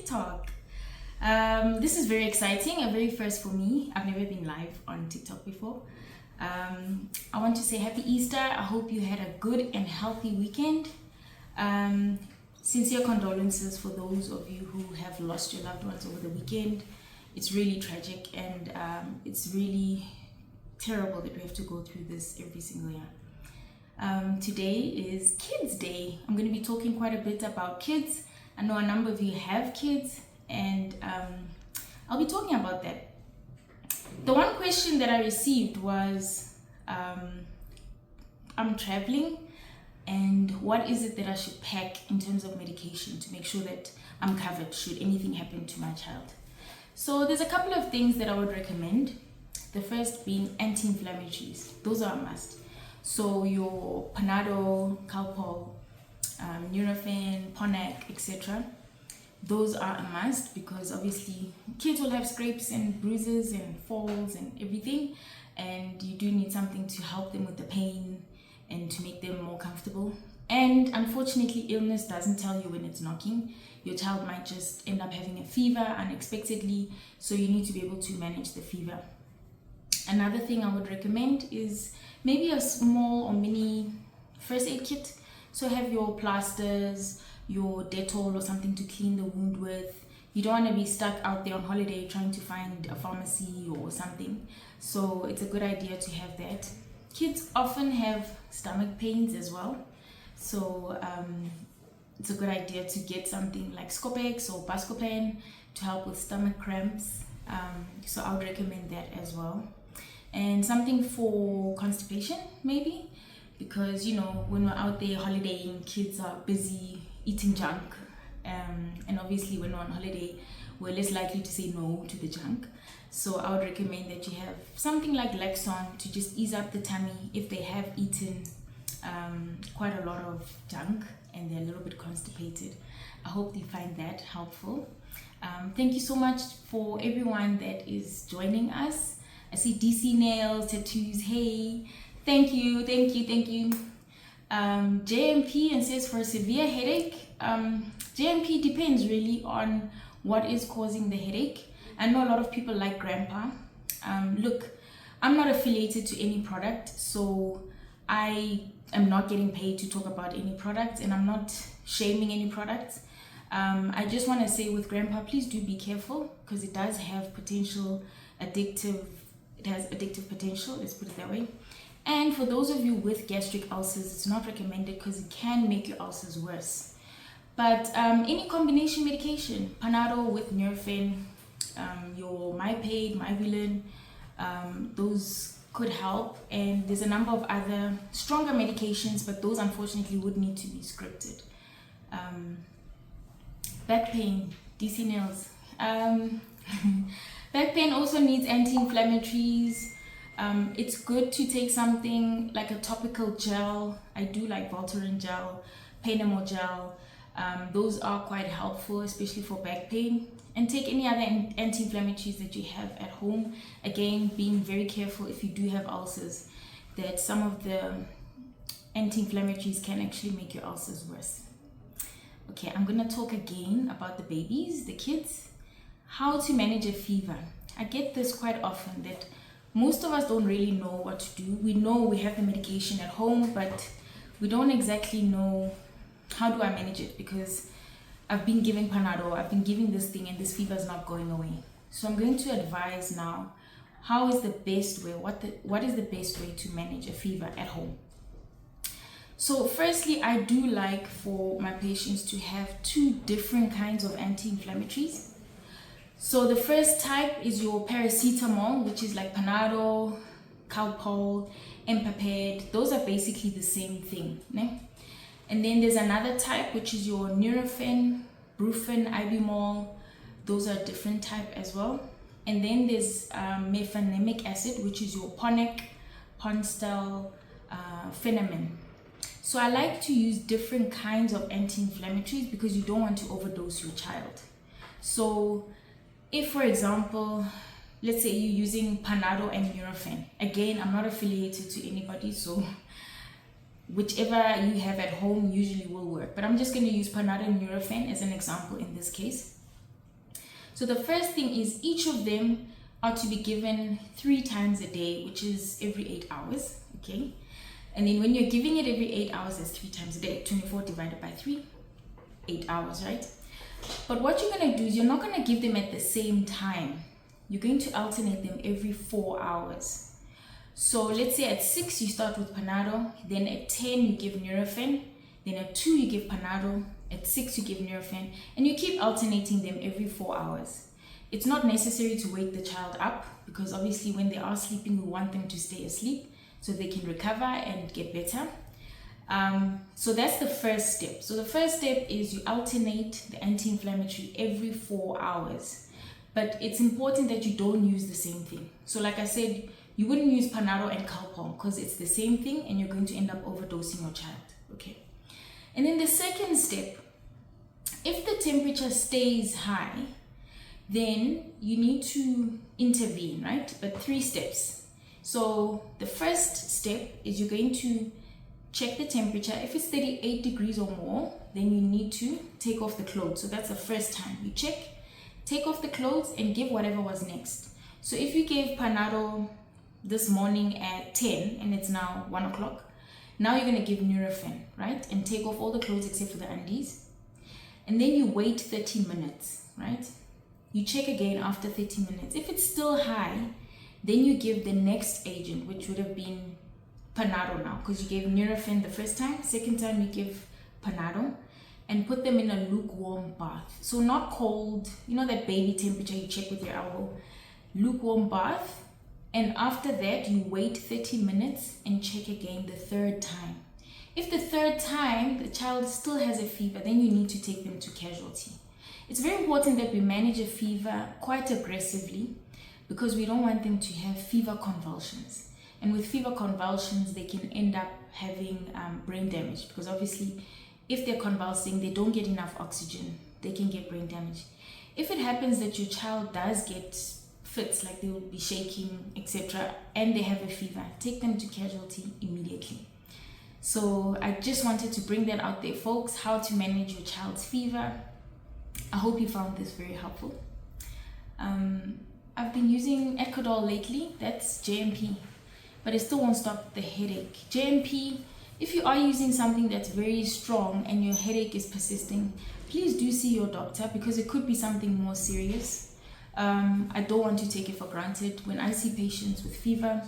TikTok. This is very exciting, a very first for me. I've never been live on TikTok before. I want to say happy Easter. I hope you had a good and healthy weekend. Sincere condolences for those of you who have lost your loved ones over the weekend. It's really tragic and it's really terrible that we have to go through this every single year. Today is Kids Day. I'm going to be talking quite a bit about kids. I know a number of you have kids and I'll be talking about that. The one question that I received was, I'm traveling and what is it that I should pack in terms of medication to make sure that I'm covered should anything happen to my child. So there's a couple of things that I would recommend. The first being anti-inflammatories. Those are a must. So your Panadol, Calpol, Nurofen, Ponac, etc. Those are a must because obviously kids will have scrapes and bruises and falls and everything, and you do need something to help them with the pain and to make them more comfortable. And unfortunately, illness doesn't tell you when it's knocking. Your child might just end up having a fever unexpectedly, so you need to be able to manage the fever. Another thing I would recommend is maybe a small or mini first aid kit. So have your plasters, your Dettol or something to clean the wound with. You don't want to be stuck out there on holiday trying to find a pharmacy or something. So it's a good idea to have that. Kids often have stomach pains as well. So it's a good idea to get something like Scopex or Buscopan to help with stomach cramps. So I would recommend that as well. And something for constipation maybe, because you know when we're out there holidaying, kids are busy eating junk, and obviously when we're on holiday we're less likely to say no to the junk. So I would recommend that you have something like Lexon to just ease up the tummy if they have eaten quite a lot of junk and they're a little bit constipated. I hope you find that helpful. Thank you so much for everyone that is joining us. I see DC Nails, Tattoos, hey, thank you. JMP and says for a severe headache, JMP depends really on what is causing the headache. I know a lot of people like Grandpa. Look, I'm not affiliated to any product, so I am not getting paid to talk about any products and I'm not shaming any products. I just want to say with Grandpa, please do be careful because it does have addictive potential, let's put it that way. And for those of you with gastric ulcers, it's not recommended because it can make your ulcers worse. But any combination medication, Panadol with Nurofen, your Mypaid, Myvilin, those could help. And there's a number of other stronger medications, but those unfortunately would need to be scripted. Back pain, DC Nails. Back pain also needs anti-inflammatories. It's good to take something like a topical gel. I do like Voltaren gel, Painamol gel. Those are quite helpful, especially for back pain. And take any other anti-inflammatories that you have at home. Again, being very careful if you do have ulcers, that some of the anti-inflammatories can actually make your ulcers worse. Okay, I'm gonna talk again about the babies, the kids. How to manage a fever. I get this quite often that most of us don't really know what to do. We know we have the medication at home, but we don't exactly know how do I manage it because I've been giving Panadol, I've been giving this thing and this fever is not going away. So I'm going to advise now how is the best way, what is the best way to manage a fever at home. So firstly, I do like for my patients to have two different kinds of anti-inflammatories. So the first type is your paracetamol, which is like Panadol, Calpol, Empaped. Those are basically the same thing. Ne? And then there's another type, which is your Nurofen, Brufen, Ibimol. Those are different type as well. And then there's mefenamic acid, which is your Ponac, Ponstel, Phenamin. So I like to use different kinds of anti-inflammatories because you don't want to overdose your child. So if, for example, let's say you're using Panadol and Nurofen. Again, I'm not affiliated to anybody, so whichever you have at home usually will work. But I'm just going to use Panadol and Nurofen as an example in this case. So the first thing is each of them are to be given 3 times a day, which is every 8 hours, okay? And then when you're giving it every 8 hours, that's 3 times a day. 24 divided by 3, 8 hours, right? But what you're going to do is you're not going to give them at the same time. You're going to alternate them every 4 hours. So let's say at 6 you start with Panado, then at 10 you give Nurofen, then at 2 you give Panado, at 6 you give Nurofen, and you keep alternating them every 4 hours. It's not necessary to wake the child up, because obviously when they are sleeping, we want them to stay asleep so they can recover and get better. So that's the first step. So the first step is you alternate the anti-inflammatory every 4 hours. But it's important that you don't use the same thing. So like I said, you wouldn't use Panado and Calpol because it's the same thing and you're going to end up overdosing your child. Okay. And then the second step, if the temperature stays high, then you need to intervene, right? But 3 steps. So the first step is you're going to check the temperature. If it's 38 degrees or more, then you need to take off the clothes. So that's the first time you check, take off the clothes and give whatever was next. So if you gave Panado this morning at 10 and it's now 1 o'clock, now you're going to give Nurofen, right? And take off all the clothes except for the undies. And then you wait 30 minutes, right? You check again after 30 minutes. If it's still high, then you give the next agent, which would have been Panado now, because you gave Nurofen the first time. Second time you give Panado, and put them in a lukewarm bath. So not cold, you know that baby temperature you check with your elbow. Lukewarm bath. And after that, you wait 30 minutes and check again the third time. If the third time the child still has a fever, then you need to take them to casualty. It's very important that we manage a fever quite aggressively because we don't want them to have fever convulsions. And with fever convulsions, they can end up having brain damage because obviously if they're convulsing, they don't get enough oxygen, they can get brain damage. If it happens that your child does get fits, like they will be shaking, etc., and they have a fever, take them to casualty immediately. So I just wanted to bring that out there, folks, how to manage your child's fever. I hope you found this very helpful. I've been using Ecodol lately, that's JMP, but it still won't stop the headache. JMP, if you are using something that's very strong and your headache is persisting, please do see your doctor because it could be something more serious. I don't want to take it for granted. When I see patients with fever,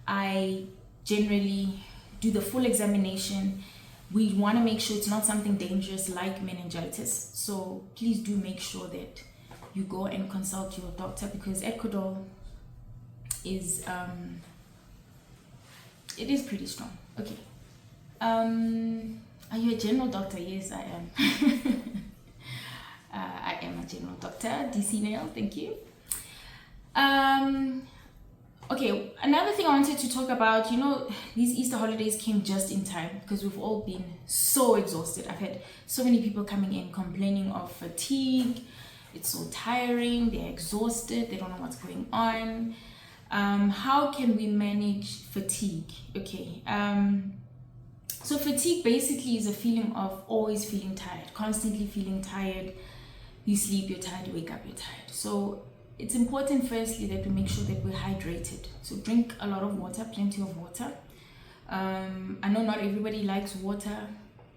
I generally do the full examination. We want to make sure it's not something dangerous like meningitis. So please do make sure that you go and consult your doctor because Ecodol is it is pretty strong. Okay. Are you a general doctor? Yes, I am. I am a general doctor. DC Nail, thank you. Okay, another thing I wanted to talk about, these Easter holidays came just in time because we've all been so exhausted. I've had so many people coming in complaining of fatigue. It's so tiring, they're exhausted, they don't know what's going on. How can we manage fatigue? Okay, so fatigue basically is a feeling of always feeling tired, constantly feeling tired. You sleep, you're tired, you wake up, you're tired. So it's important firstly that we make sure that we're hydrated. So drink a lot of water, plenty of water. I know not everybody likes water,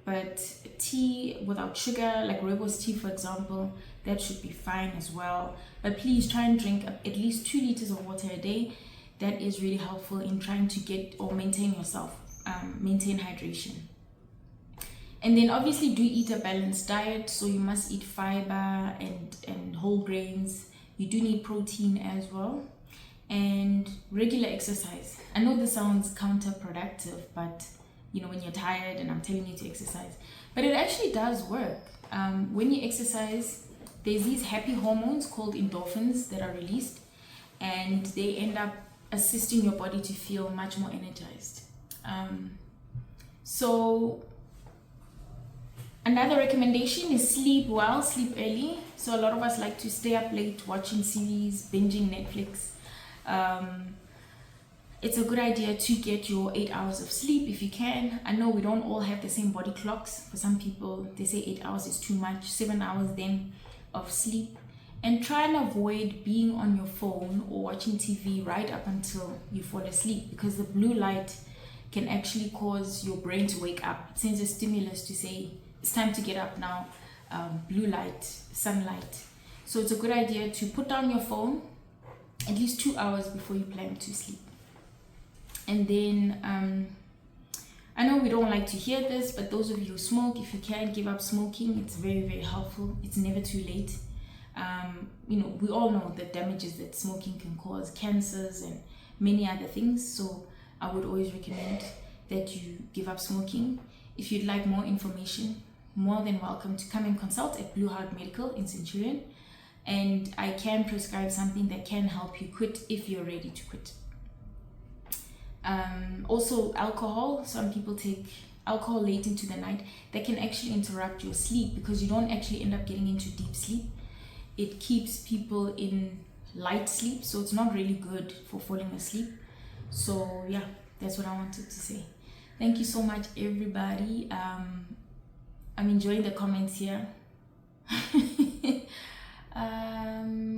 but tea without sugar, like rooibos tea for example, that should be fine as well. But please try and drink at least 2 liters of water a day. That is really helpful in trying to get or maintain yourself, maintain hydration. And then obviously do eat a balanced diet. So you must eat fiber and whole grains. You do need protein as well. And regular exercise. I know this sounds counterproductive, but when you're tired and I'm telling you to exercise, but it actually does work. When you exercise, there's these happy hormones called endorphins that are released, and they end up assisting your body to feel much more energized. So another recommendation is sleep well, sleep early. So a lot of us like to stay up late watching series, binging Netflix. It's a good idea to get your 8 hours of sleep if you can. I know we don't all have the same body clocks. For some people, they say 8 hours is too much. 7 hours then of sleep. And try and avoid being on your phone or watching TV right up until you fall asleep, because the blue light can actually cause your brain to wake up. It sends a stimulus to say it's time to get up now. Blue light, sunlight. So it's a good idea to put down your phone at least 2 hours before you plan to sleep. And then I know we don't like to hear this, but those of you who smoke, if you can give up smoking, it's very, very helpful. It's never too late. We all know the damages that smoking can cause, cancers and many other things. So I would always recommend that you give up smoking. If you'd like more information, more than welcome to come and consult at Blue Heart Medical in Centurion. And I can prescribe something that can help you quit if you're ready to quit. Also alcohol. Some people take alcohol late into the night. That can actually interrupt your sleep, because you don't actually end up getting into deep sleep. It keeps people in light sleep, so it's not really good for falling asleep. So yeah, that's what I wanted to say. Thank you so much, everybody. I'm enjoying the comments here.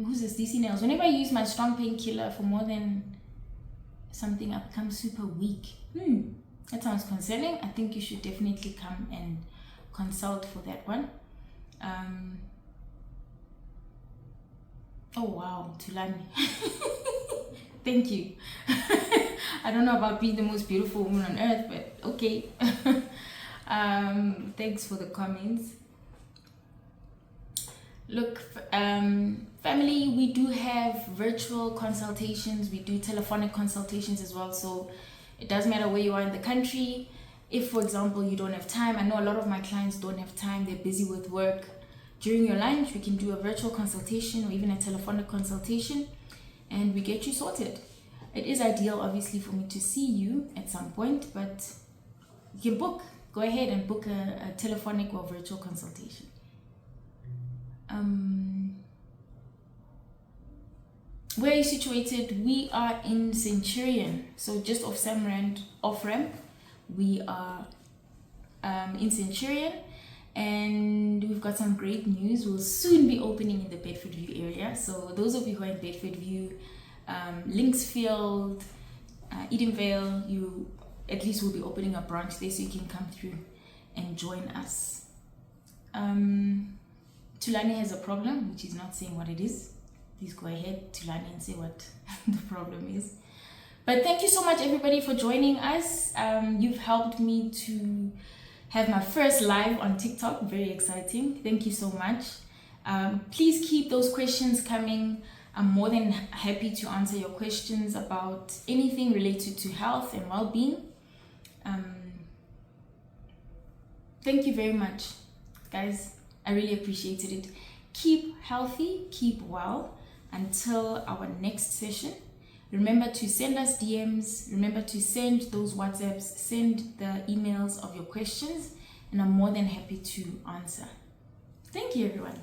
Who's this? DC Nails. Whenever I use my strong painkiller for more than something, I become super weak. That sounds concerning. I think you should definitely come and consult for that one. Oh wow, Tulani. Thank you. I don't know about being the most beautiful woman on earth, but okay. Thanks for the comments. Look, family, we do have virtual consultations. We do telephonic consultations as well. So it doesn't matter where you are in the country. If, for example, you don't have time, I know a lot of my clients don't have time. They're busy with work. During your lunch, we can do a virtual consultation or even a telephonic consultation, and we get you sorted. It is ideal, obviously, for me to see you at some point, but you can book. Go ahead and book a telephonic or virtual consultation. Where are you situated? We are in Centurion, so just off off-ramp. We are in Centurion, and we've got some great news. We'll soon be opening in the Bedfordview area. So those of you who are in Bedfordview, Linksfield, Edenvale, you at least will be opening a branch there, so you can come through and join us. Tulani has a problem, which is not saying what it is. Please go ahead, Tulani, and say what the problem is. But thank you so much, everybody, for joining us. You've helped me to have my first live on TikTok. Very exciting. Thank you so much. Please keep those questions coming. I'm more than happy to answer your questions about anything related to health and well-being. Thank you very much, guys. I really appreciated it. Keep healthy, keep well until our next session. Remember to send us DMs, remember to send those WhatsApps, send the emails of your questions, and I'm more than happy to answer. Thank you, everyone.